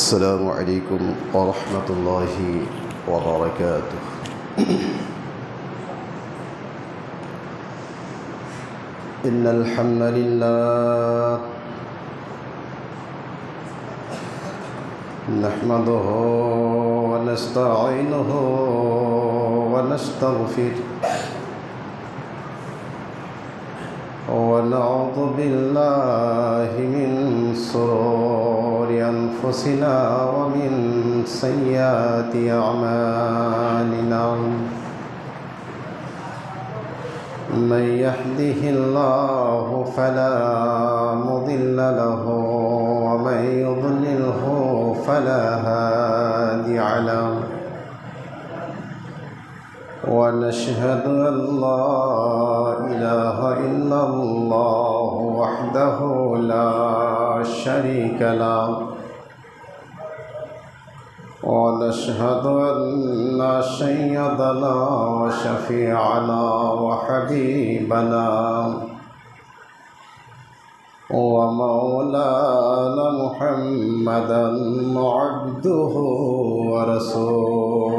السلام عليكم ورحمة الله وبركاته. إن الحمد لله نحمده ونستعينه ونستغفره ونعوذ بالله من شرور أنفسنا ومن سيئات أعمالنا. من يهده الله فلا مضل له ومن يضلله فلا هادي له. ونشهد أن لا إله إلا الله وحده لا شريك له. ونشهد أن سيدنا وشفيعنا وحبيبنا ومولانا محمدا عبده ورسوله.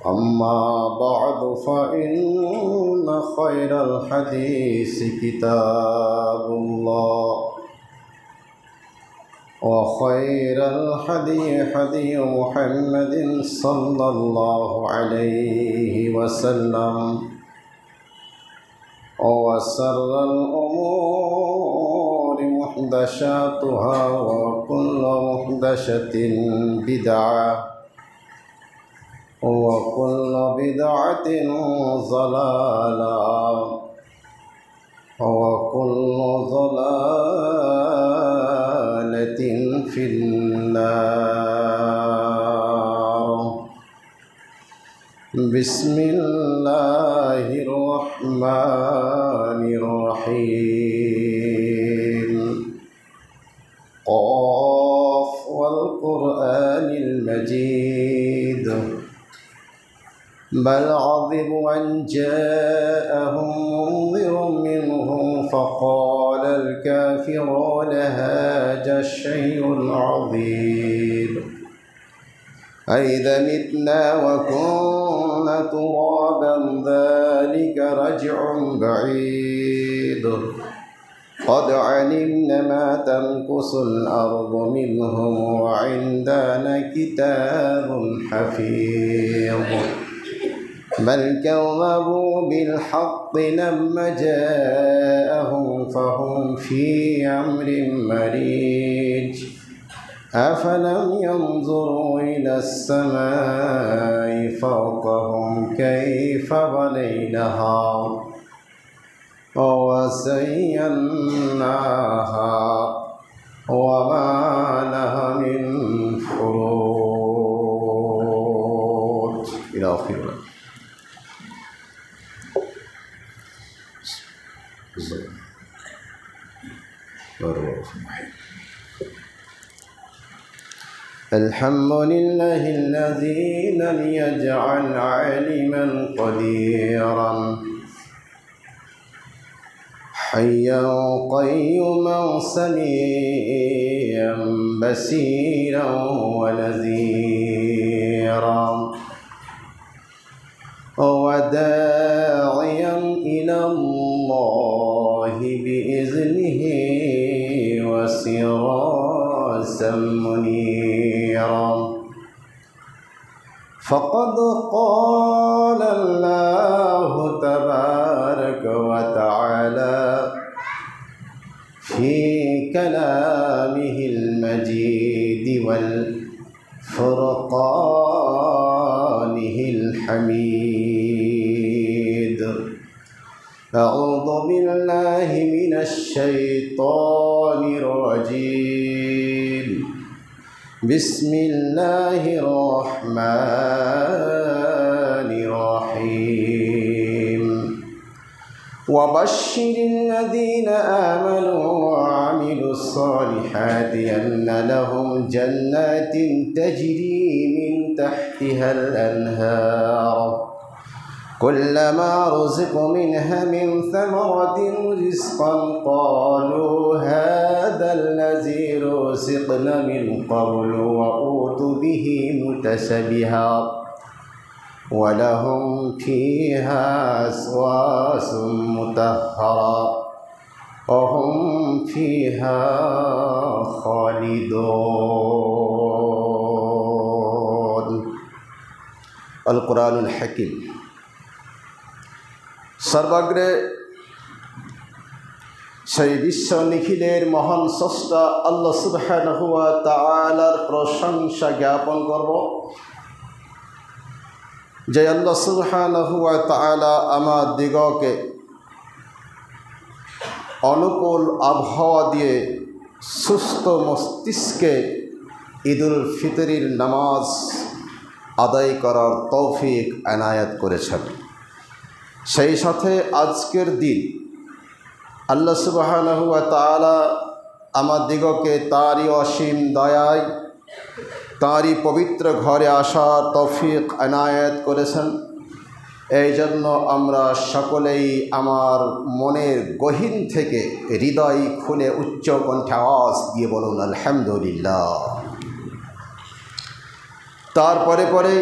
أما بعد فإن خير الحديث كتاب الله وخير الهدي هدي محمد صلى الله عليه وسلم وشر الأمور محدثاتها وكل محدثة بدعة وكل بدعة ضلالة وكل ضلالة في النار. بسم الله الرحمن الرحيم. قاف والقرآن المجيد. بل عجبوا أن جاءهم منذر منهم فقال الكافرون هذا شيء عظيم. أئذا متنا وكنا ترابا ذلك رجع بعيد. قد علمنا ما تنقص الأرض منهم وعندنا كتاب حفيظ. بل كذبوا بالحق لما جاءهم فهم في أمر مريج. أفلم ينظروا إلى السماء فوقهم كيف بنيناها وزيناها وما لها من فروج إلى آخره. الحمد لله الذي لم يجعل عالما قديرا حيا قيوما سميعا بصيرا ونذيرا وداعيا إلى الله بإذنه وسراجا منيرا. فقد قال الله تبارك وتعالى في كلامه المجيد والفرقانه الحميد. أعوذ بالله من الشيطان الرجيم. بسم الله الرحمن الرحيم. وبشر الذين آمنوا وعملوا الصالحات أن لهم جنات تجري من تحتها الأنهار كلما رزقوا منها من ثمرة رزقا قالوا هذا الذي رزقنا من قبل وأوتوا به متشابها ولهم فيها أزواج مطهرة وهم فيها خالدون القرآن الحكيم সর্বাগ্রে সেই বিশ্ব নিখিলের মহান স্রষ্টা আল্লাহ সুবহানাহু ওয়া তাআলার প্রশংসা জ্ঞাপন করব, যে আল্লাহ সুবহানাহু ওয়া তাআলা আমাদিগকে অনুকূল আবহাওয়া দিয়ে সুস্থ মস্তিষ্কে ঈদুল ফিতরের নামাজ আদায় করার তৌফিক এনায়েত করেছেন। সেই সাথে আজকের দিন আল্লাহ সুবহানাহু ওয়া তাআলা আমাদিগকে তারই অসীম দয়ায় তারই পবিত্র ঘরে আসার তৌফিক এনায়েত করেছেন। এই জন্য আমরা সকলেই আমার মনের গহীন থেকে হৃদয় খুলে উচ্চ কণ্ঠে আওয়াজ দিয়ে বলুন আলহামদুলিল্লাহ। তারপরে পরে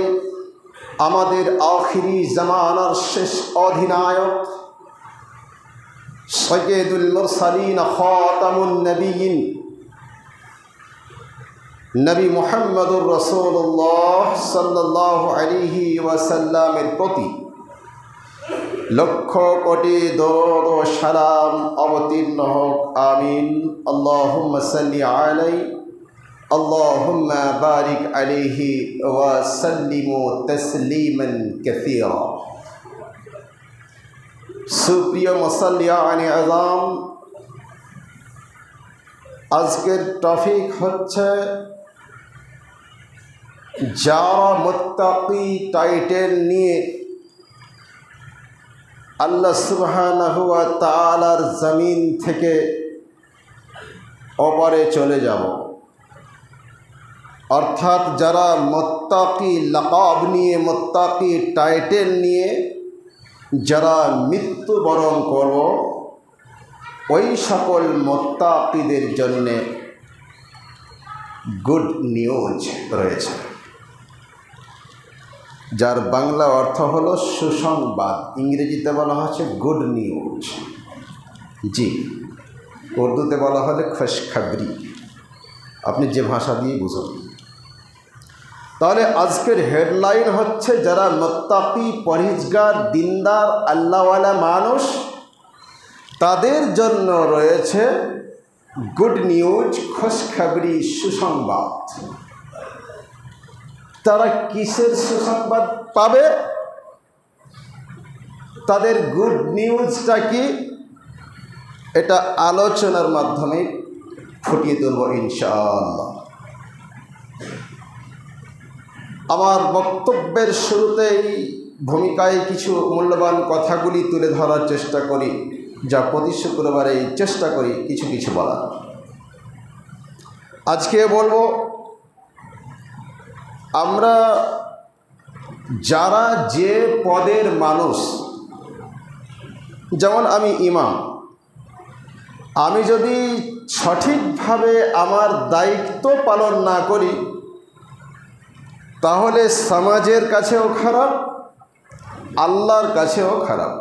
আমাদের আখিরি জামানার শেষ অধিনায়ক সাইয়্যিদুল মুরসালিন খাতামুন নবিয়্যিন নবী মুহাম্মদুর রাসূলুল্লাহ সাল্লাল্লাহু আলাইহি ওয়াসাল্লামের প্রতি লক্ষ কোটি দরুদ ও সালাম অবতীর্ণ হোক, আমিন। আল্লাহুম্মা সাল্লি আলাইহি আল্লাহুম্মা বারিক আলাইহি ওয়া সাল্লিমু তাসলিমান কাসীরা। সুপ্রিয় মুসাল্লিয়ানে আযম, আজকের টপিক হচ্ছে যারা মুত্তাকি টাইটেল নিয়ে আল্লাহ সুবহানাহু ওয়া তাআলার জমিন থেকে ওপারে চলে যাব, অর্থাৎ যারা মুত্তাকি লাকাব নিয়ে মুত্তাকি টাইটেল নিয়ে যারা মৃত্যুবরণ করব, ওই সকল মুত্তাকিদের জন্যে গুড নিউজ রয়েছে, যার বাংলা অর্থ হলো সুসংবাদ। ইংরেজিতে বলা হচ্ছে গুড নিউজ, জি, উর্দুতে বলা হলে খুশখবরি, আপনি যে ভাষা দিয়ে বুঝুন। তাহলে আজকের হেডলাইন হচ্ছে যারা মুত্তাকি পরহেজগার দিনদার আল্লাহওয়ালা মানুষ, তাদের জন্য রয়েছে গুড নিউজ, খুশখবরি, সুসংবাদ। তারা কিসের সুসংবাদ পাবে? তাদের গুড নিউজটা কি, এটা আলোচনার মাধ্যমে ফুটিয়ে তুলব ইনশাআল্লাহ। আমার বক্তব্যের শুরুতেই ভূমিকায় কিছু মূল্যবান কথাগুলি তুলে ধরার চেষ্টা করি, যা প্রতি শুক্রবারেই চেষ্টা করি কিছু কিছু বলার। আজকে বলবো, আমরা যারা যে পদের মানুষ, যেমন আমি ইমাম, আমি যদি সঠিকভাবে আমার দায়িত্ব পালন না করি, তাহলে সমাজের কাছেও খারাপ, আল্লাহর কাছেও খারাপ।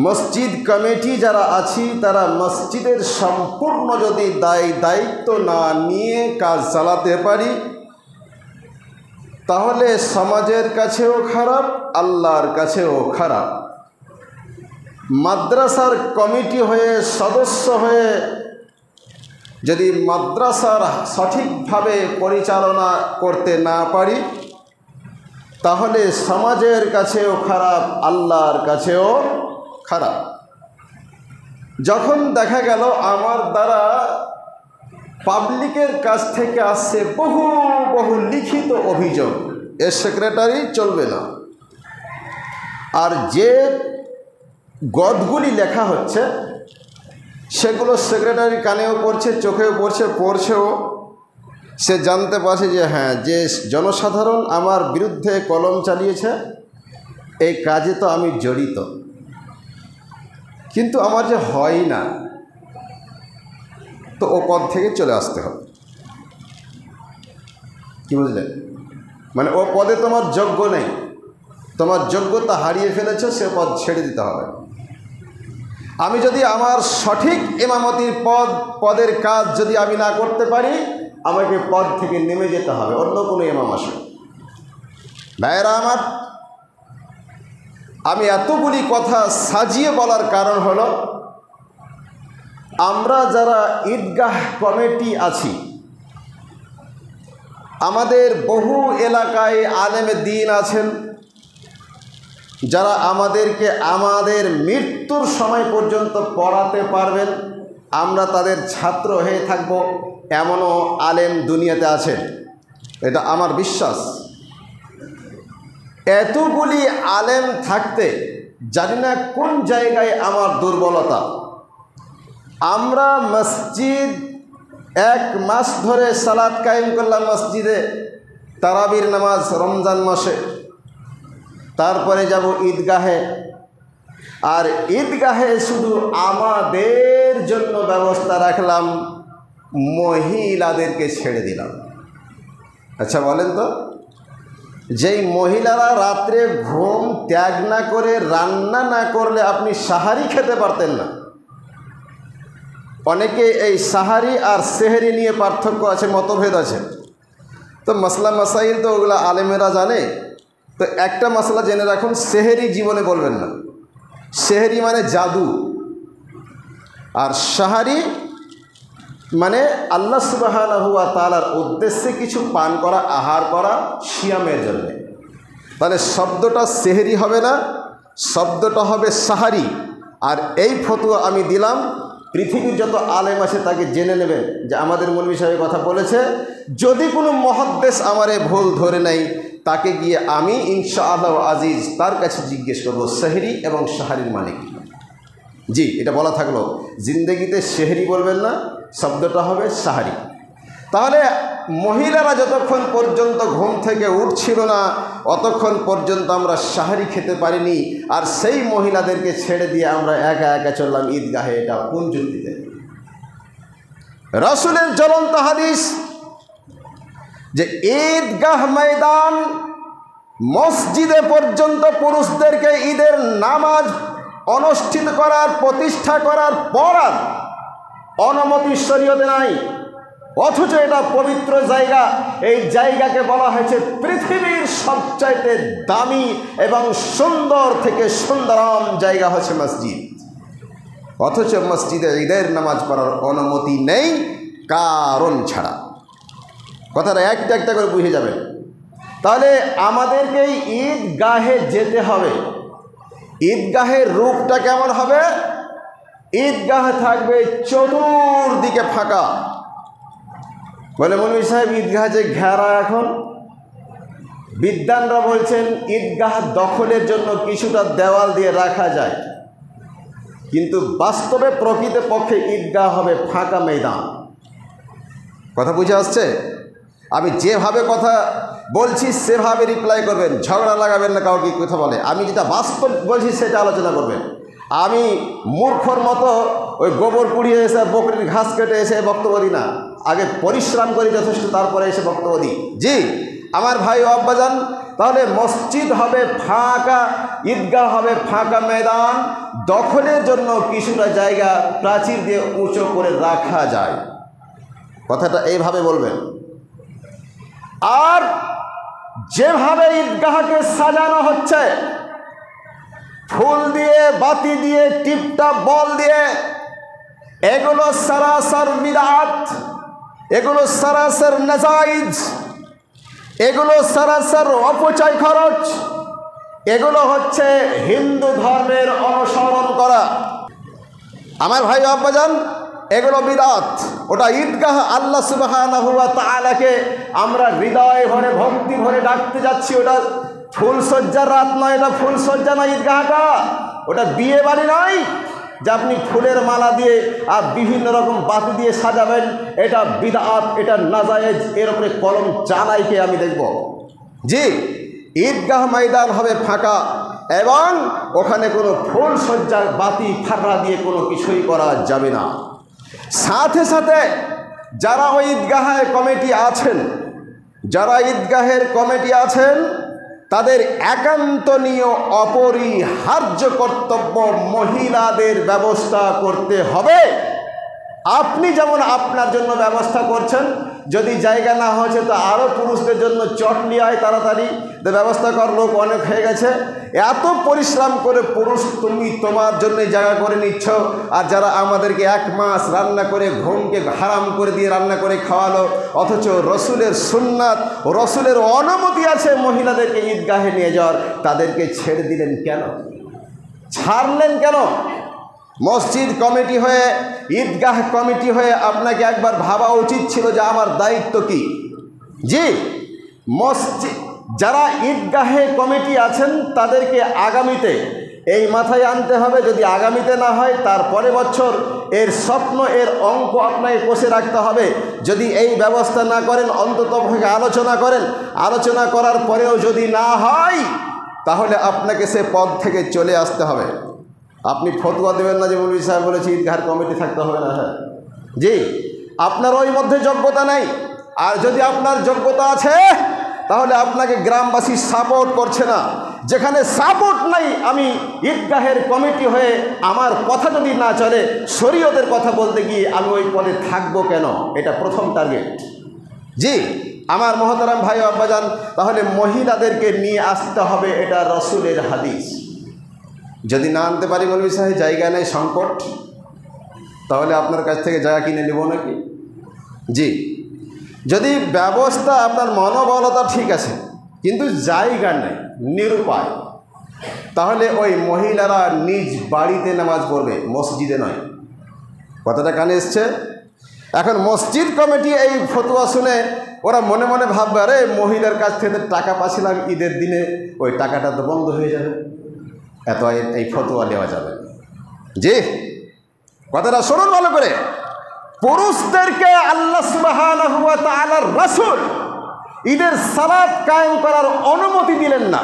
মসজিদ কমিটি যারা আছি, তারা মসজিদের সম্পূর্ণ যদি দায়িত্ব না নিয়ে কাজ চালাতে পারি, তাহলে সমাজের কাছেও খারাপ, আল্লাহর কাছেও খারাপ। মাদ্রাসার কমিটি হয়ে, সদস্য হয়ে যদি মাদ্রাসার সঠিকভাবে পরিচালনা করতে না পারি, তাহলে সমাজের কাছেও খারাপ, আল্লাহর কাছেও খারাপ। যখন দেখা গেল আমার দ্বারা পাবলিকের কাছ থেকে আসছে বহু বহু লিখিত অভিযোগ, এর সেক্রেটারি চলবে না, আর যে গদগুলি লেখা হচ্ছে সেগুলো সেক্রেটারি কানেও পড়ছে, চোখেও পড়ছে, পড়ছেও, সে জানতে পারছে যে হ্যাঁ, যে জনসাধারণ আমার বিরুদ্ধে কলম চালিয়েছে এই কাজে তো আমি জড়িত, কিন্তু আমার যে হয় না, তো ও পদ থেকে চলে আসতে হবে। কি বুঝলেন? মানে ও পদে তোমার যোগ্য নেই, তোমার যোগ্যতা হারিয়ে ফেলেছ, সে পদ ছেড়ে দিতে হবে। আমি যদি আমার সঠিক ইমামতির পদের কাজ যদি আমি না করতে পারি, আমাকে পদ থেকে নেমে যেতে হবে, অন্য কোনো ইমাম আসে। ভাইয়েরা আমার, আমি এতগুলি কথা সাজিয়ে বলার কারণ হলো, আমরা যারা ঈদগাহ কমিটি আছি, আমাদের বহু এলাকায় আলেমে দ্বীন আছেন যারা আমাদেরকে আমাদের মৃত্যুর সময় পর্যন্ত পড়াতে পারবেন, আমরা তাদের ছাত্র হয়ে থাকব, এমনও আলেম দুনিয়াতে আছেন, এটা আমার বিশ্বাস। এতগুলি আলেম থাকতে জানি না কোন জায়গায় আমার দুর্বলতা। আমরা মসজিদ 1 মাস ধরে সালাত কায়েম করলাম মসজিদে, তারাবির নামাজ রমজান মাসে, তারপরে যাব ঈদগাহে, আর ঈদগাহে শুধু আমাদের জন্য ব্যবস্থা রাখলাম, মহিলাদেরকে ছেড়ে দিলাম। আচ্ছা বলেন তো, যেই মহিলারা রাত্রে ঘুম ত্যাগ না করে রান্না না করলে আপনি সাহারি খেতে পারতেন না। অনেকে এই সাহারি আর সেহরি নিয়ে পার্থক্য আছে, মতভেদ আছে, তো মসলা মাসাইল তো ওগুলো আলেমেরা জানে। তো একটা মশলা জেনে রাখুন, সেহরি জীবনে বলবেন না। সেহরি মানে জাদু, আর সাহারি মানে আল্লাহ সুবহানাহু ওয়া তাআলার উদ্দেশ্যে কিছু পান করা, আহার করা, সিয়ামের জন্য। তাহলে শব্দটা সেহরি হবে না, শব্দটা হবে সাহারি। আর এই ফতোয়া আমি দিলাম, পৃথিবীর যত আলেম আছে তাকে জেনে নেবেন যে আমাদের মৌলভী সাহেব কথা বলেছে। যদি কোনো মুহাদ্দিস আমারে ভুল ধরে নেয়, তাকে গিয়ে আমি ইনশাআল্লাহ আজিজ তার কাছে জিজ্ঞেস করব সেহরি এবং সাহারির মানে কি। জি, এটা বলা থাকলো, জিন্দেগিতে সেহরি বলবেন না, শব্দটা হবে সাহারি। তাহলে মহিলারা যতক্ষণ পর্যন্ত ঘুম থেকে উঠছিল না, অতক্ষণ পর্যন্ত আমরা সাহারি খেতে পারিনি, আর সেই মহিলাদেরকে ছেড়ে দিয়ে আমরা একা একা চললাম ঈদগাহে। এটা কোন যুক্তিতে? রাসূলের জ্বলন্ত হাদিস যে ঈদগাহ ময়দান মসজিদে পর্যন্ত পুরুষদেরকে ঈদের নামাজ অনুষ্ঠিত করার, প্রতিষ্ঠা করার পর অনুমতি শরীয়তে নাই, অথচ এটা পবিত্র জায়গা। এই জায়গাকে বলা হয়েছে পৃথিবীর সবচাইতে দামি এবং সুন্দর থেকে সুন্দরম জায়গা হচ্ছে মসজিদ, অথচ মসজিদে ঈদের নামাজ পড়ার অনুমতি নেই কারণ ছাড়া। কথাটা একটা একটা করে বুঝে যাবেন। তাহলে আমাদেরকে ঈদগাহে যেতে হবে। ঈদগাহের রূপটা কেমন হবে? ঈদগাহ থাকবে চতুর্দিকে ফাঁকা। বলে মৌলভী সাহেব ঈদগাহ যে ঘেরা, এখন বিদ্বানরা বলছেন ঈদগাহ দখলের জন্য কিছুটা দেওয়াল দিয়ে রাখা যায়, কিন্তু বাস্তবে প্রকৃতপক্ষে ঈদগাহ হবে ফাঁকা ময়দান। কথা বুঝে আসছে? আমি যেভাবে কথা বলছি সেভাবে রিপ্লাই করবেন, ঝগড়া লাগাবেন না কাউকে কথা বলে। আমি যেটা বাস্তব বলছি সেটা আলোচনা করবেন। আমি মূর্খর মতো ওই গোবর পুড়িয়ে এসে বকরির ঘাস কেটে এসে বক্তব্য দিই না, আগে পরিশ্রম করি যথেষ্ট, তারপরে এসে বক্তব্য দিই। জি আমার ভাই ও আব্বাজান, তাহলে মসজিদ হবে ফাঁকা, ঈদগাহ হবে ফাঁকা ময়দান, দখলের জন্য কিছুটা জায়গা প্রাচীর দিয়ে উঁচু করে রাখা যায়। কথাটা এইভাবে বলবেন। আর যেভাবে ঈদগাহকে সাজানো হচ্ছে, ফুল দিয়ে, বাতি দিয়ে, টিপটাপ বল দিয়ে, এগুলো সরাসর বিদআত, এগুলো সরাসর নাজায়েজ, এগুলো সরাসর অপচয় খরচ, এগুলো হচ্ছে হিন্দু ধর্মের অনুসরণ করা। আমার ভাই আব্বাজান, এগুলো বিদআত। ওটা ঈদগাহ আল্লাহ সুবহানাহু ওয়া তাআলাকে আমরা হৃদয় ভরে ভক্তি ভরে ডাকতে যাচ্ছি। ওটা ফুলসজ্জার রাত নয়, এটা ফুলসজ্জা নয় ঈদগাহটা, ওটা বিয়ে বাড়ি নয়। যে আপনি ফুলের মালা দিয়ে আর বিভিন্ন রকম বাতি দিয়ে সাজাবেন, এটা বিদআত, এটা নাজায়েজ, এর উপরে কলম চালাইকে আমি দেখব। জি, ঈদগাহ ময়দান হবে ফাঁকা এবং ওখানে কোনো ফুল সজ্জার বাতি ফাররা দিয়ে কোনো কিছুই করা যাবে না। সাথে সাথে যারা ওই ঈদগাহের কমিটি আছেন, তাদের একান্তনীয় অপরিহার্য কর্তব্য মহিলাদের ব্যবস্থা করতে হবে। আপনি যেমন আপনার জন্য ব্যবস্থা করছেন, যদি জায়গা না হয়েছে তো আরও পুরুষদের জন্য চট নিয়ে আয় তাড়াতাড়ি, ব্যবস্থা কর, লোক অনেক হয়ে গেছে। এত পরিশ্রম করে পুরুষ তুমি তোমার জন্য জায়গা করে নিচ্ছ, আর যারা আমাদেরকে 1 মাস রান্না করে ঘুমকে হারাম করে দিয়ে রান্না করে খাওয়ালো, অথচ রসুলের সুন্নাত, রসুলের অনুমতি আছে মহিলাদেরকে ঈদগাহে নিয়ে যাওয়ার, তাদেরকে ছেড়ে দিলেন কেন? ছাড়লেন কেন? মসজিদ কমিটি হয়ে, ঈদগাহ কমিটি হয়ে আপনাকে একবার ভাবা উচিত ছিল যে আমার দায়িত্ব কি। জি, মসজিদ যারা ঈদগাহে কমিটি আছেন তাদেরকে আগামীতে এই মাথায় আনতে হবে, যদি আগামীতে না হয় তারপরে বছর এর স্বপ্ন, এর অঙ্ক আপনাকে কষে রাখতে হবে। যদি এই ব্যবস্থা না করেন, অন্তত আলোচনা করেন, আলোচনা করার পরেও যদি না হয় তাহলে আপনাকে সে পদ থেকে চলে আসতে হবে। আপনি ফতোয়া দেবেন না যে মৌলভী সাহেব বলেছে ঈদগাহের কমিটি থাকতে হবে না। হ্যাঁ জি, আপনার ওই মধ্যে যোগ্যতা নেই। আর যদি আপনার যোগ্যতা আছে তাহলে আপনাকে গ্রামবাসী সাপোর্ট করছে না। যেখানে সাপোর্ট নাই, আমি ঈদগাহের কমিটি হয়ে আমার কথা যদি না চলে, শরীয়তের কথা বলতে গিয়ে আমি ওই পদে থাকবো কেন? এটা প্রথম টার্গেট। জি, আমার মহতারাম ভাই আব্বাজান, তাহলে মহিলাদেরকে নিয়ে আসতে হবে, এটা রসুলের হাদিস। যদি না আনতে পারি মৌলভী সাহেব, জায়গা নেই, সংকট, তাহলে আপনার কাছ থেকে জায়গা কিনে নেব নাকি? জি, যদি ব্যবস্থা, আপনার মনোবলতা ঠিক আছে কিন্তু জায়গা নেই, নিরুপায়, তাহলে ওই মহিলারা নিজ বাড়িতে নামাজ পড়বে, মসজিদে নয়। কথাটা কানে এসছে? এখন মসজিদ কমিটি এই ফতোয়া শুনে ওরা মনে মনে ভাববে, আরে মহিলার কাছ থেকে টাকা পাচ্ছিলাম ঈদের দিনে, ওই টাকাটা তো বন্ধ হয়ে যাবে, এত এই ফতোয়া দেওয়া যাবে। জি, কথাটা শুনুন ভালো করে। পুরুষদেরকে আল্লাহ সুবহানাহু ওয়া তাআলার রাসূল ঈদের সালাত কায়েম করার অনুমতি দিলেন না।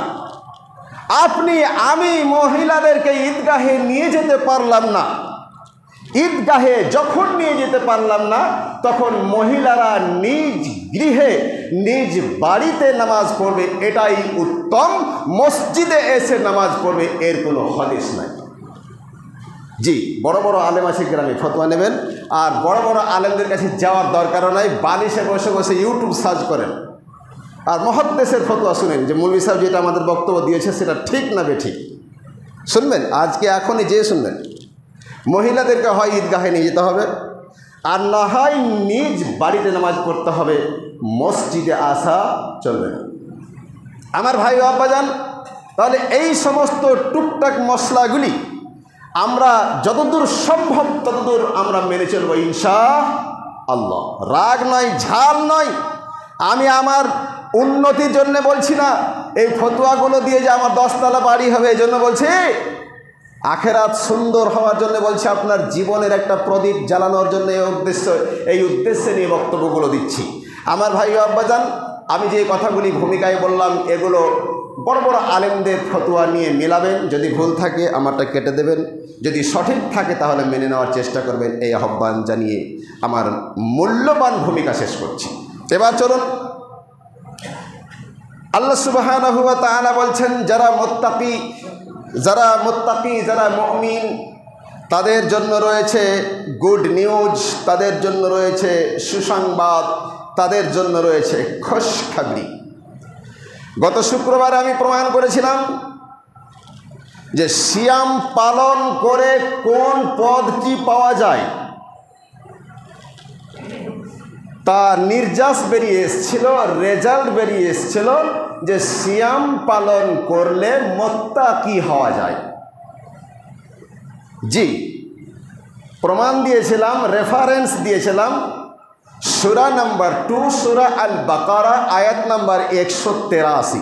আপনি আমি মহিলাদেরকে ঈদগাহে নিয়ে যেতে পারলাম না। ঈদগাহে যখন নিয়ে যেতে পারলাম না, তখন মহিলারা নিজ গৃহে, নিজ বাড়িতে নামাজ পড়বে, এটাই উত্তম। মসজিদে এসে নামাজ পড়বে, এর কোনো হাদিস নাই। জি, বড় বড় আলেম আছে গ্রামে, ফতোয়া নেবেন, আর বড় বড় আলেমদের কাছে যাওয়ার দরকারও নাই। বালিশে বসে বসে ইউটিউব সার্চ করেন আর মুহাদ্দিসের ফতোয়া শুনেন যে মৌলভী সাহেব যেটা আমাদের বক্তব্য দিয়েছে সেটা ঠিক না বেঠিক, শুনবেন। আজকে এখনই যেয়ে শুনবেন। মহিলাদেরকে হয় ঈদগাহে নিয়ে যেতে হবে, আর না হয় নিজ বাড়িতে নামাজ পড়তে হবে, মসজিদে আসা চলবে না। আমার ভাই আব্বাজান, তাহলে এই সমস্ত টুকটাক মশলাগুলি আমরা যতদূর সম্ভব ততদূর আমরা মেনে চলবো ইনশাআল্লাহ। রাগ নয়, ঝাল নয়। আমি আমার উন্নতির জন্য বলছি না, এই ফতোয়াগুলো দিয়ে যে আমার 10 তলা বাড়ি হবে এই জন্য বলছি, আখেরাত সুন্দর হওয়ার জন্য বলছি, আপনার জীবনের একটা প্রদীপ জ্বালানোর জন্য এই উদ্দেশ্যে নিয়ে বক্তব্যগুলো দিচ্ছি। আমার ভাই আব্বাজান, আমি যে কথাগুলি ভূমিকায় বললাম, এগুলো বড় বড় আলেমদের ফতোয়া নিয়ে মেলাবেন। যদি ভুল থাকে আমারটা কেটে দেবেন, যদি সঠিক থাকে তাহলে মেনে নেওয়ার চেষ্টা করবেন, এই আহ্বান জানিয়ে আমার মূল্যবান ভূমিকা শেষ করছি। এবার চলুন, আল্লাহ সুবহানাহু ওয়া তাআলা বলছেন, যারা মুত্তাকি, যারা মুমিন, তাদের জন্য রয়েছে গুড নিউজ, তাদের জন্য রয়েছে সুসংবাদ, তাদের জন্য রয়েছে খুশখবরি। গত শুক্রবার আমি প্রমাণ করেছিলাম যে সিয়াম পালন করে কোন পদটি পাওয়া যায়, তা নির্যাস বেরিয়ে এসেছিল, রেজাল্ট বেরিয়ে এসেছিল যে সিয়াম পালন করলে মুত্তাকি হওয়া যায়। জি, প্রমাণ দিয়েছিলাম, রেফারেন্স দিয়েছিলাম সূরা নাম্বার 2, সূরা আল বাকারা, আয়াত নাম্বার 183।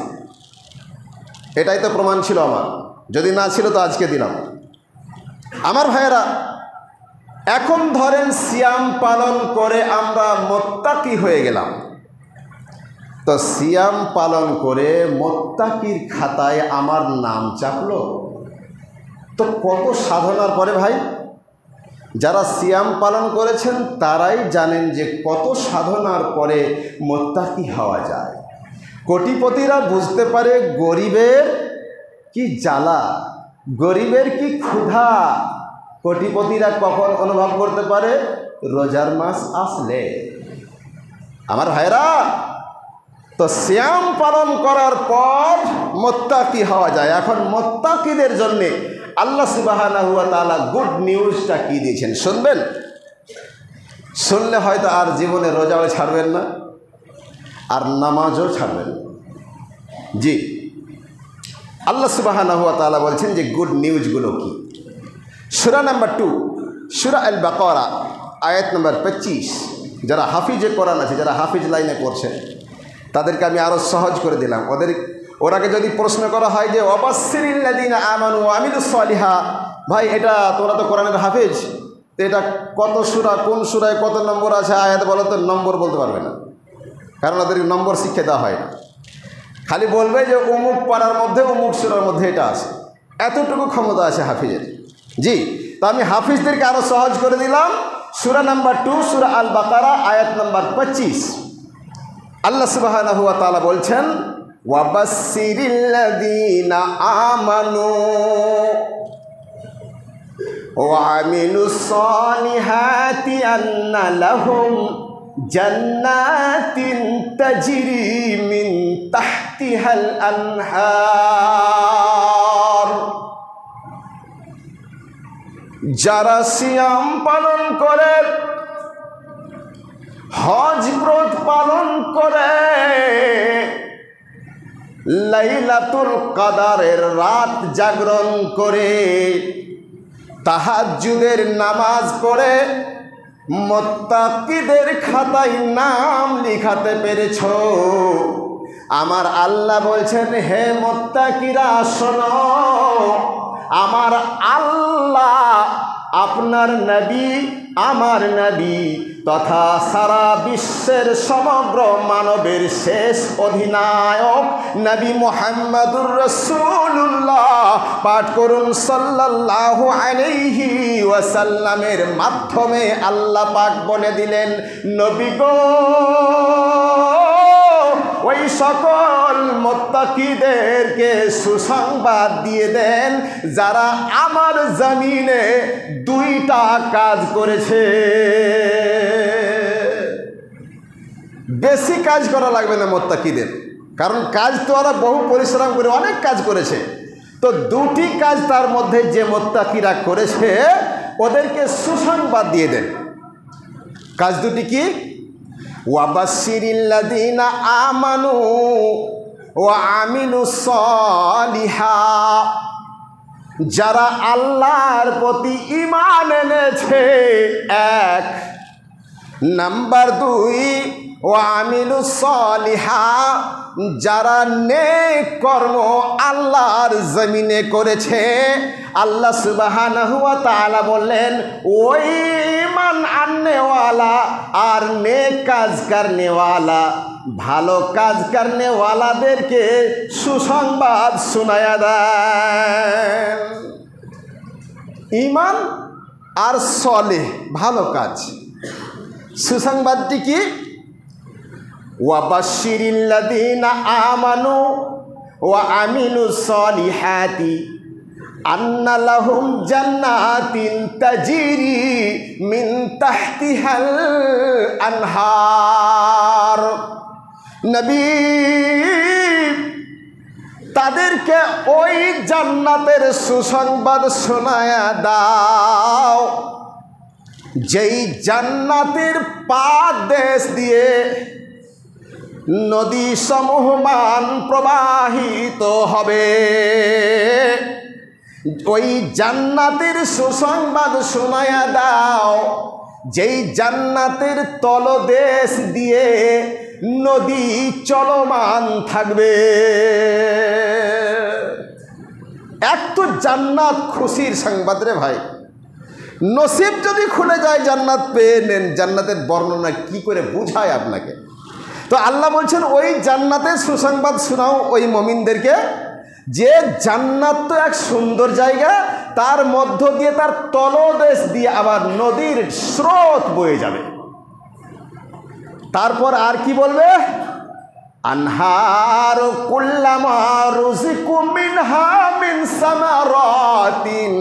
এটাই তো প্রমাণ ছিল আমার, যদি না ছিল তো আজকে দিলাম। আমার ভাইয়েরা, এখন ধরেন সিয়াম পালন করে আমরা মুত্তাকি হয়ে গেলাম, তো সিয়াম পালন করে মুত্তাকির খাতায় আমার নাম চাপলো, তো কত সাধনার পরে ভাই, যারা সিয়াম পালন করেছেন তারাই জানেন যে কত সাধনার পরে মুত্তাকি হওয়া যায়। কোটিপতিরা বুঝতে পারে গরিবের কি জ্বালা, গরিবের কি ক্ষুধা। কোটিপতিরা কখন অনুভব করতে পারে? রোজার মাস আসলে। আমার ভাইরা, তো সিয়াম পালন করার পর মুত্তাকি হওয়া যায়। এখন মুত্তাকিদের জন্যে আল্লাহ সুবহানাহু ওয়া তাআলা গুড নিউজটা কি দিয়েছেন শুনবেন? শুনলে হয়তো আর জীবনে রোজাও ছাড়বেন না, আর নামাজও ছাড়বেন না। জি, আল্লাহ সুবহানাহু ওয়া তাআলা বলছেন যে গুড নিউজগুলো কি। সূরা নাম্বার 2, সূরা আল বাকারা, আয়াত নাম্বার 25। যারা হাফিজে কোরআন আছে, যারা হাফিজ লাইনে পড়ছে, তাদেরকে আমি আরও সহজ করে দিলাম। ওরাকে যদি প্রশ্ন করা হয় যে ওয়াবাশশিরিল্লাযীনা আমানু ওয়া আমিলুস সালিহাত, ভাই এটা তোরা তো কোরআনের হাফিজ, তো এটা কত সূরা, কোন সূরায় কত নম্বর আছে আয়াত বলো তো? নম্বর বলতে পারবে না, কারণ ওদেরকে নম্বর শিক্ষা দেওয়া হয় না। খালি বলবে যে অমুক পাড়ার মধ্যে অমুক সূরার মধ্যে এটা আছে, এতটুকু ক্ষমতা আছে হাফিজের। জি, তো আমি হাফিজদেরকে আরও সহজ করে দিলাম। সূরা নাম্বার 2, সূরা আল বাকারা, আয়াত নাম্বার 25। আল্লাহ সুবহানাহু ওয়া তাআলা বলছেন ওয়াবাশশিরিল্লাযীনা আমানু ওয়া আমিলুস সালিহাতি আন্না লাহুম জান্নাতিন তাজরি মিন তাহতিহাল আনহার। যারা সিয়াম পালন করে, হজ ব্রত পালন করে, লাইলাতুল কদরের রাত জাগরণ করে, তাহাজ্জুদের নামাজ পড়ে মুত্তাকিদের খাতায় নাম লিখাতে পেরেছ, আমার আল্লাহ বলছেন হে মুত্তাকিরা শোনো, আমার আল্লাহ আপনার নবী, আমার নবী তথা সারা বিশ্বের সমগ্র মানবের শেষ অধিনায়ক নবী মুহাম্মদুর রাসূলুল্লাহ, পাঠ করুন সাল্লাল্লাহু আলাইহি ওয়াসাল্লামের মাধ্যমে আল্লাহ পাক বলে দিলেন, নবী গো ওই সকল মুত্তাকিদেরকে সুসংবাদ দিয়ে দেন যারা আমার জমিনে 2টা কাজ করেছে। বেশি কাজ করা লাগবে না মুত্তাকিদের, কারণ কাজ তো ওরা বহু পরিশ্রম করে অনেক কাজ করেছে, তো 2টি কাজ তার মধ্যে যে মুত্তাকিরা করেছে ওদেরকে সুসংবাদ দিয়ে দেন। কাজ 2টি কি? ওয়াবাশশিরিল্লাযীনা আমানু ওয়া আমিলুস সালিহাত, যারা আল্লাহর প্রতি ঈমান এনেছে 1, নাম্বার 2 ওয়া আমিলুস সালিহাত, যারা নেক কর্ম আল্লাহর জমিনে করেছে। আল্লাহ সুবহানাহু ওয়া তাআলা বললেন ওই ঈমান আননেওয়ালা আর নেক কাজ করনেওয়ালা, ভালো কাজ করনেওয়ালাদেরকে সুসংবাদ শোনায়া দেন। ঈমান আর সলেহ, ভালো কাজ। সুসংবাদটি কি? ওয়াবাশশিরিল্লাযীনা আমানু ওয়া আমিলুস সালিহাতি আন্না লাহুম জান্নাতিন তাজরি মিন তাহতিহাল আনহার। নবী তাদেরকে ওই জান্নাতের সুসংবাদ শোনায়া দাও যেই জান্নাতের পাদদেশ দিয়ে নদী সমূহমান প্রবাহিত হবে। ওই জান্নাতের সুসংবাদ শোনায়া দাও যেই জান্নাতের তলদেশ দিয়ে নদী চলমান থাকবে। এক তো জান্নাত খুশির সংবাদ রে ভাই, নসিব যদি খুলে যায় জান্নাত পেয়ে নেন। জান্নাতের বর্ণনা কি করে বুঝায় আপনাকে? তো আল্লাহ বলছেন ওই জান্নাতের সুসংবাদ শোনাও ওই মুমিনদেরকে, যে জান্নাত তো এক সুন্দর জায়গা, তার মধ্য দিয়ে তার তলদেশ দিয়ে আবার নদীর স্রোত বয়ে যাবে। তারপর আর কি বলবে? আনহার কুল্লামা রুজিকু মিনহা মিন সামারাতিন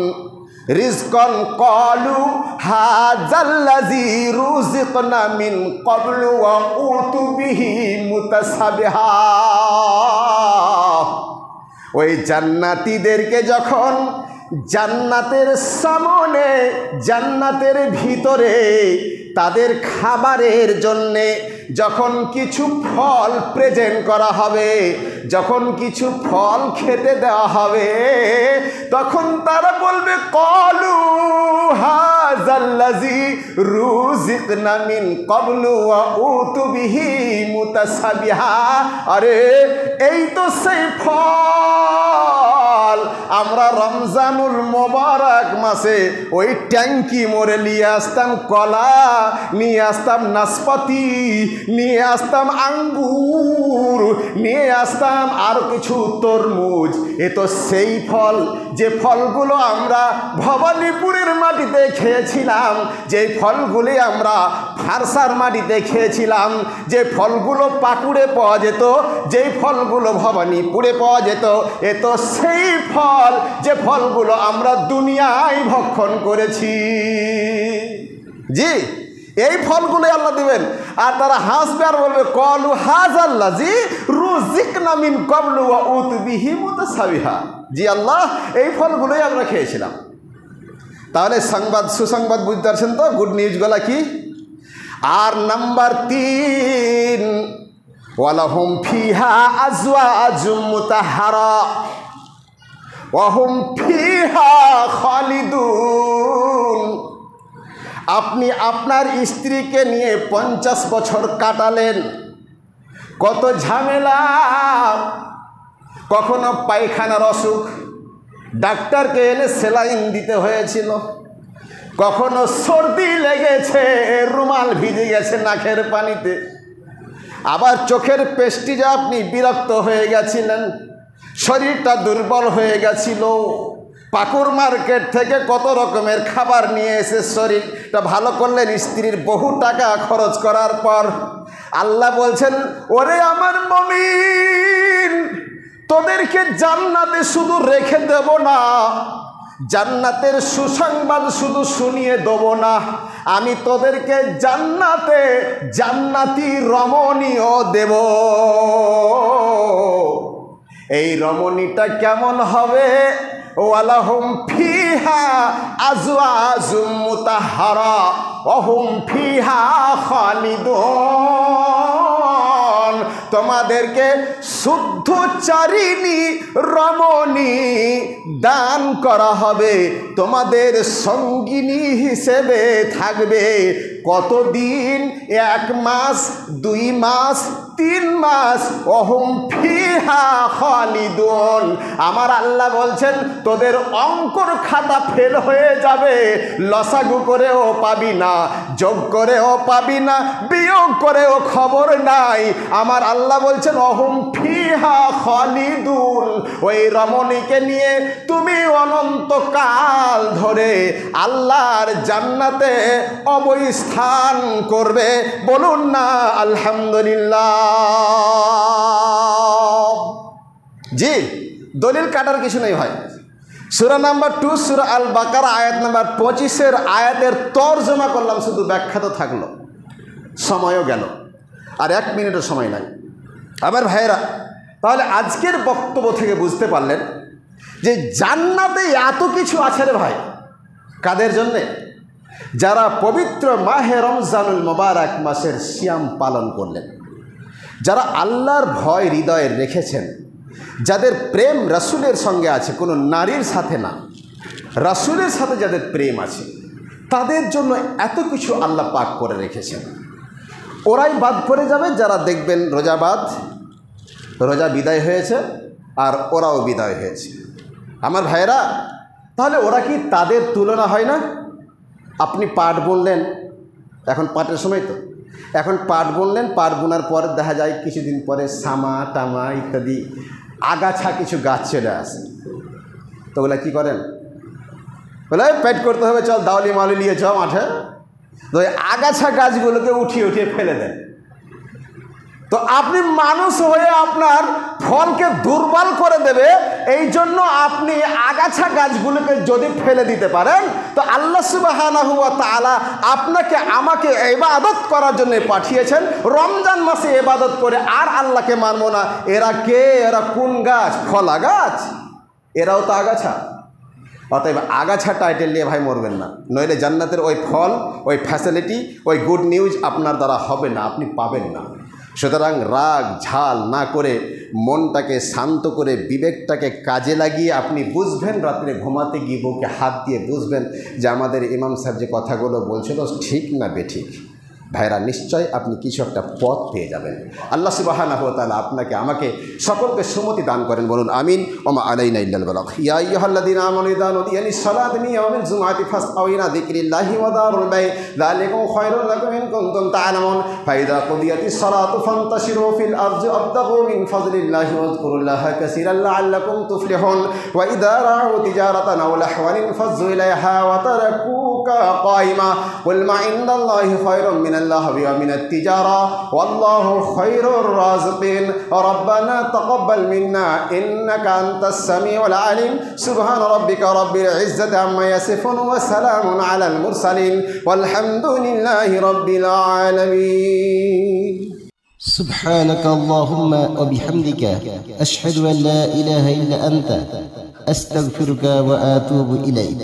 রিজকান ক্বালু হাযাল্লাযী রুজিকনা মিন ক্বাবলু ওয়া উতু বিহি মুতাসাবিহা। ওই জান্নাতীদেরকে যখন জান্নাতের সামনে, জান্নাতের ভিতরে তাদের খাবারের জন্যে যখন কিছু ফল প্রেজেন্ট করা হবে, যখন কিছু ফল খেতে দেওয়া হবে, তখন তারা বলবে ক্বালু হাযাল্লাযী রুজিকনা মিন ক্বাবলু ওয়া উতু বিহি মুতাসাবিহা। আরে এই তো সেই ফল আমরা রমজানুল মোবারক মাসে ওই ট্যাঙ্কি মোড়ে নিয়ে আসতাম, কলা নিয়ে আসতাম, নাশপাতি নিয়ে আসতাম, আঙ্গুর নিয়ে আসতাম, আর কিছু তরমুজ। এ তো সেই ফল, যে ফলগুলো আমরা ভবানীপুরের মাটিতে খেয়েছিলাম, যে ফলগুলি আমরা ফারসার মাটিতে খেয়েছিলাম, যে ফলগুলো পাকুড়ে পাওয়া যেত, যেই ফলগুলো ভবানীপুরে পাওয়া যেত। এ তো সেই ফল, যে ফলগুলো আমরা দুনিয়ায় ভক্ষণ করেছি। জি, এই ফলগুলো আল্লাহ দিবেন। আর তারা হাসবে আর বলবে ক্বালু হাযাল্লাযী রুজিকনা মিন ক্বাবলু ওয়া উতু বিহি মুতাসাবিহা। জি আল্লাহ, এই ফলগুলোই আমরা খেয়েছিলাম। তাহলে সংবাদ, সুসংবাদ বুঝতে পারছেন তো? গুড নিউজগুলা কি? আর নাম্বার 3, ওয়ালাহুম ফিহা আজওয়াজুম মুতাহহারা ওয়া হুম ফিহা খালিদুন। আপনি আপনার স্ত্রীকে নিয়ে 50 বছর কাটালেন, কত ঝামেলা, কখনো পায়খানার অসুখ, ডাক্তারকে এনে সেলাইন দিতে হয়েছিল, কখনো সর্দি লেগেছে, রুমাল ভিজে গেছে নাকের পানিতে, আবার চোখের পেস্টিজে আপনি বিরক্ত হয়ে গেছিলেন, শরীরটা দুর্বল হয়ে গেছিল, পাকুর মার্কেট থেকে কত রকমের খাবার নিয়ে এসে শরীরটা ভালো করলেন, স্ত্রীর বহু টাকা খরচ করার পর আল্লাহ বলছেন ওরে আমার মুমিন, তোদেরকে জান্নাতে শুধু রেখে দেব না, জান্নাতের সুসংবাদ শুধু শুনিয়ে দেব না, আমি তোদেরকে জান্নাতে জান্নাতি রমণীও দেব। এই রমণীটা কেমন হবে? ওয়ালাহুম ফিহা আজওয়াজুম মুতাহহারা ওয়া হুম ফিহা খালিদুন। তোমাদেরকে শুদ্ধচারিণী রমণী দান করা হবে, তোমাদের সঙ্গিনী হিসেবে থাকবে। কতদিন? 1 মাস, 2 মাস, 3 মাস। ওহুম ফিহা খালিদুন। আমার আল্লাহ বলছেন তোদের অঙ্কর খাতা ফেল হয়ে যাবে, লসাগু করেও পাবি না, যোগ করেও পাবি না, বিয়োগ করেও খবর নাই। আমার আল্লাহ বলছেন ওহুম ফিহা খালিদুন। ওই রমণীকে নিয়ে তুমি অনন্তকাল ধরে আল্লাহর জান্নাতে অবস্থান করবে। বলুন না আলহামদুলিল্লাহ। জি, দলিল কাটার কিছু নেই ভাই। সূরা নাম্বার 2 সূরা আল বাকারা আয়াত নাম্বার 25 আয়াতের তর্জমা করলাম, শুধু ব্যাখ্যা তো থাকলো, সময়ও গেল, আর 1 মিনিটও সময় নাই। আমার ভাইয়েরা, তাহলে আজকের বক্তব্য থেকে বুঝতে পারলেন যে জান্নাতে এত কিছু আছে রে ভাই। কাদের জন্যে? যারা পবিত্র মাহে রমজানুল মোবারক মাসের সিয়াম পালন করলেন, যারা আল্লাহর ভয় হৃদয়ে রেখেছেন, যাদের প্রেম রাসূলের সঙ্গে আছে, কোনো নারীর সাথে না, রাসূলের সাথে যাদের প্রেম আছে, তাদের জন্য এত কিছু আল্লাহ পাক করে রেখেছেন। ওরাই বাদ পড়ে যাবে যারা দেখবেন রোজা বিদায় হয়েছে আর ওরাও বিদায় হয়েছে। আমার ভাইয়েরা, তাহলে ওরা কি তাদের তুলনা হয় না? আপনি পাট বুনলেন, এখন পাটের সময় তো, এখন পাট বুনলেন, পাট বোনার পর দেখা যায় কিছুদিন পরে সামা টামা ইত্যাদি আগাছা কিছু গাছ চলে আসে, তো ওগুলা কী করেন? বলে পেট করতে হবে, চল দাওয়ালি মাউলি নিয়ে যাও মাঠে, তো ওই আগাছা গাছগুলোকে উঠিয়ে উঠিয়ে ফেলে দেন। তো আপনি মানুষ হয়ে আপনার ফলকে দুর্বল করে দেবে, এই জন্য আপনি আগাছা গাছগুলোকে যদি ফেলে দিতে পারেন, তো আল্লাহ সুবহানাহু ওয়া তাআলা আপনাকে আমাকে ইবাদত করার জন্য পাঠিয়েছেন। রমজান মাসে ইবাদত করে আর আল্লাহকে মানবো না, এরা কে? এরা কোন গাছ? ফলা গাছ, এরাও তো আগাছা। অতএব আগাছা টাইটেল নিয়ে ভাই মরবেন না, নইলে জান্নাতের ওই ফল, ওই ফ্যাসিলিটি, ওই গুড নিউজ আপনার দ্বারা হবে না, আপনি পাবেন না। সুতরাং রাগ ঝাল না করে মনটাকে শান্ত করে বিবেকটাকে কাজে লাগিয়ে আপনি বুঝবেন, রাত্রে ঘুমাতে গিয়ে বুকে হাত দিয়ে বুঝবেন যে আমাদের ইমাম সাহেব যে কথাগুলো বলছিল ঠিক না বেঠিক। ভাইরা, নিশ্চয় আপনি কিছু একটা পথ পেয়ে যাবেন। আল্লাহ সুবহানাহু ওয়া তাআলা আপনাকে আমাকে সকলকে সুমতি দান করেন, বলুন আমিন। ওমা আলাইনা ইল্লাল বালাগ। ইয়া আইয়ুহাল্লাযীনা আমানু ইযা নুদিয়া লিস-সালাতি মিন ইয়াউমিল জুমআতি ফাসআউ ইলা যিকরিল্লাহি ওয়া দারুল বাই' যালিকুম খায়রুল লাকুম ইন কুনতুম তা'লামুন। ফাইযা কুদিয়াতিস-সালাতু ফান্তাশিরু ফিল আরদি ওয়াবতাগু মিন ফাযলিল্লাহি ওয়াযকুরুল্লাহা কাসীরান লা'আল্লাকুম তুফলিহুন। ওয়া ইযা রা'উ তিজারাতান আও লাহওয়ান ফাযু ইলাইহা ওয়া তারাকুকা কায়িমা। কুল মা ইনদাল্লাহি খায়রুম মিনাল اللهو ومن التجارة والله خير الرازقين. ربنا تقبل منا إنك أنت السميع العليم. سبحان ربك رب العزة عما يصفون وسلام على المرسلين والحمد لله رب العالمين. سبحانك اللهم وبحمدك أشهد أن لا إله إلا أنت أستغفرك وأتوب إليك.